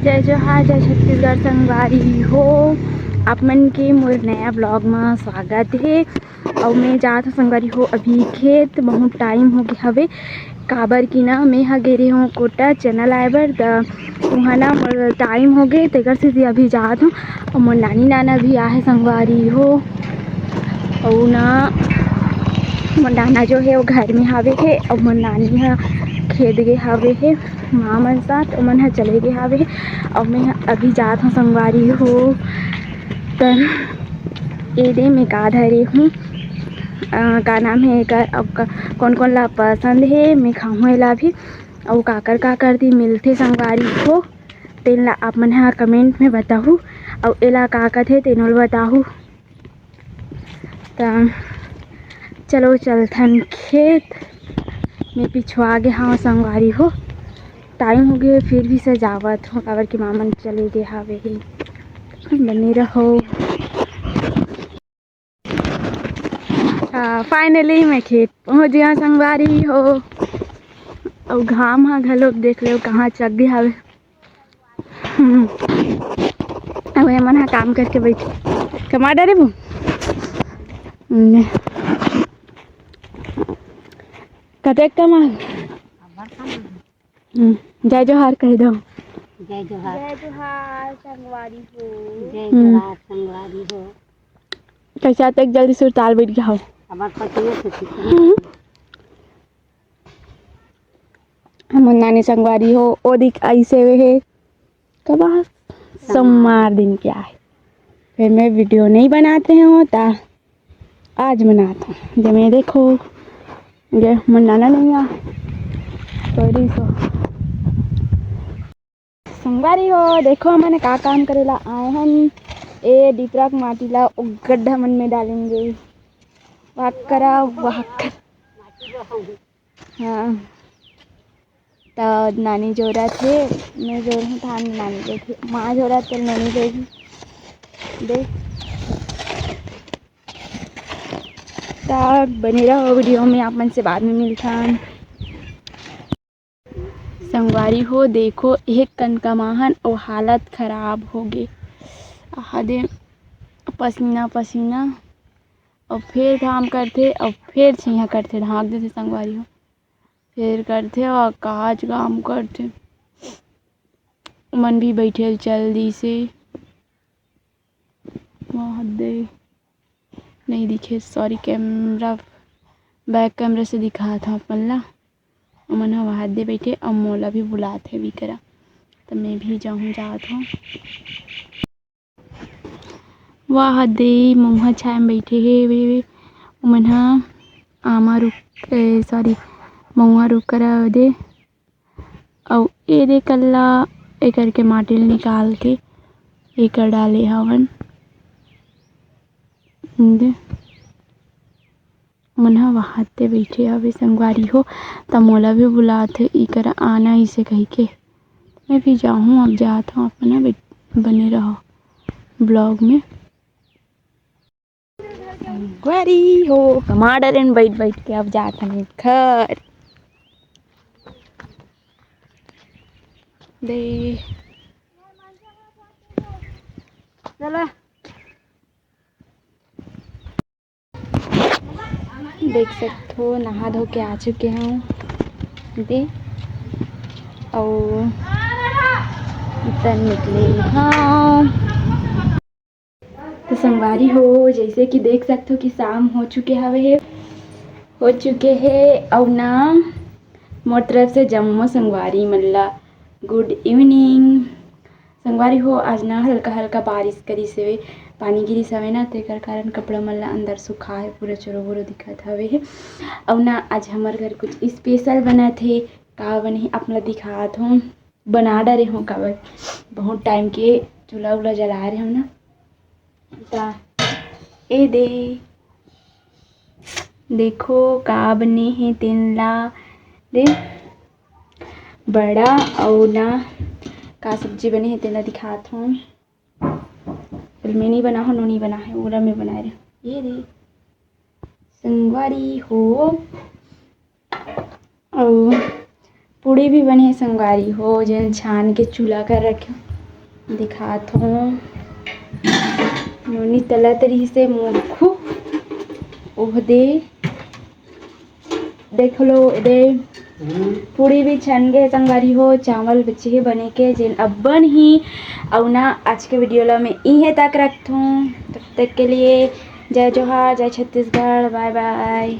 जय जोहार, जय छत्तीसगढ़ संगवारी हो। आप मन के मोर नया ब्लॉग में स्वागत है। और मैं जात संगवारी हो अभी खेत। बहुत टाइम हो गया हवे काबर की ना मैं हा गेरे हूँ कोटा चना लाए बर। वहाँ ना मोर टाइम हो गए तेकर से अभी जात हूँ। और मोर नानी नाना भी आहे संगवारी हो। और ना मोर नाना जो है वो घर में हावे है और मोर नानी हा खेत गे हावे है माँ मन साथ। ओमन हा चले गे हावे और मैं अभी जात हूँ संगवारी हो। तो ये दे मैं का धरे हूँ का नाम है एकर। अब कौन कौन ला पसंद है मैं खाऊँ एला भी। और काकर दी मिलते संगवारी हो तेन ला आप मन हा कमेंट में बताहूँ। और एला का थे तेनों बताहूँ। तो चलो चलथन खेत। मैं पिछवा गया हाँ संगवारी हो। टाइम हो गया फिर भी सजावत हो काबर की मामन चले गए हावे ही। बने रहो। फाइनली मैं खेत पहुँच गया संगवारी हो। और घाम हा घलोक देख लो कहाँ चक गया हावे। अब मन हा काम करके बैठे कमा डरे वो कतेक कमा। जय जोहार कह दो। जय जोहार। जय जोहार संगवारी हो। जय जोहार संगवारी हो। कैसा तक जल्दी सुरताल बैठ गया हो। हमार पतिया से हम नानी संगवारी हो ओ दिख ऐसे वे है कब सोमवार दिन क्या है। फिर मैं वीडियो नहीं बनाते हैं होता आज बनाता हूँ। जब मैं देखो ये मनाना नहीं आ सॉरी सो संगवारी हो। देखो मैंने का काम करेला आए हम ए डिपरा माटी ला गड्ढा मन में डालेंगे। वाक करा वाक। हाँ तो नानी जोरा थे मैं जोर हूँ था नानी जो थे माँ जोरा तो नानी जोगी देख। तो बने रहो वीडियो में आप मन से बाद में मिलता संगवारी हो। देखो एक कन कमाहन और हालत खराब हो गई आधे पसीना पसीना। और फिर काम करते और फिर छिया करते ढाँक देते संगवारी हो। फिर करते और काज काम करते मन भी बैठे चल दी से वहाँ दे नहीं दिखे सॉरी कैमरा बैक कैमरा से दिखा था अपन ला। मन वहाँ दे बैठे और मोला भी बुलाते भी करा तो मैं भी जाऊँ जात हूँ। वहाँ दे मुँह छाए बैठे है वे मन आमा रुक सॉरी मऊआ रुक करा दे। और ये दे कल्ला एक करके माटिल निकाल के एक डाले हवन दे मन वहाँ ते बैठे हवे संगवारी हो। तब मोला भी बुलाते ई करा आना इसे कह के मैं भी जाऊँ। अब जाता हूँ अपना बने रहो ब्लॉग में। संगवारी हो कमा डरे बैठ बैठ के अब जाता हूँ घर दे चला। देख सकते हो नहा धो के आ चुके हैं दे और तन निकले हाँ। तो संगवारी हो जैसे कि देख सकते हो कि शाम हो चुके हैं और ना मोर तरफ से जम्मो संगवारी मल्ला गुड इवनिंग संगवारी हो। आज ना हल्का हल्का बारिश करी से पानी गिरी सवे ना तेकर कारण कपड़ा मल्ला अंदर सुखा है पूरा चोरो बोरो दिखत हवे है। और ना आज हमारे घर कुछ स्पेशल बना थे का बने अपना दिखात हूँ बना डरे हूँ काबर बहुत टाइम के चूल्हा उल्हा जला रहे हम ना। ए दे देखो का बने हैं तेन ला दे बड़ा और ना का सब्जी बने हैं तेला दिखात हूँ। मैं नहीं बना हूँ नोनी बना है ओरा में बना रहे ये दे संगवारी हो। और पूड़ी भी बने हैं संगवारी हो जिन छान के चूल्हा कर रखे दिखात हूँ नोनी तला तरी से मुरखू ओह दे देख लो दे पूरी भी छन गए संगवारी हो चावल बच्चे ही बने के जिन अब्बन ही और ना आज के वीडियो ला मैं इहे तक रखूँ तब तक के लिए जय जोहार जय छत्तीसगढ़ बाय बाय।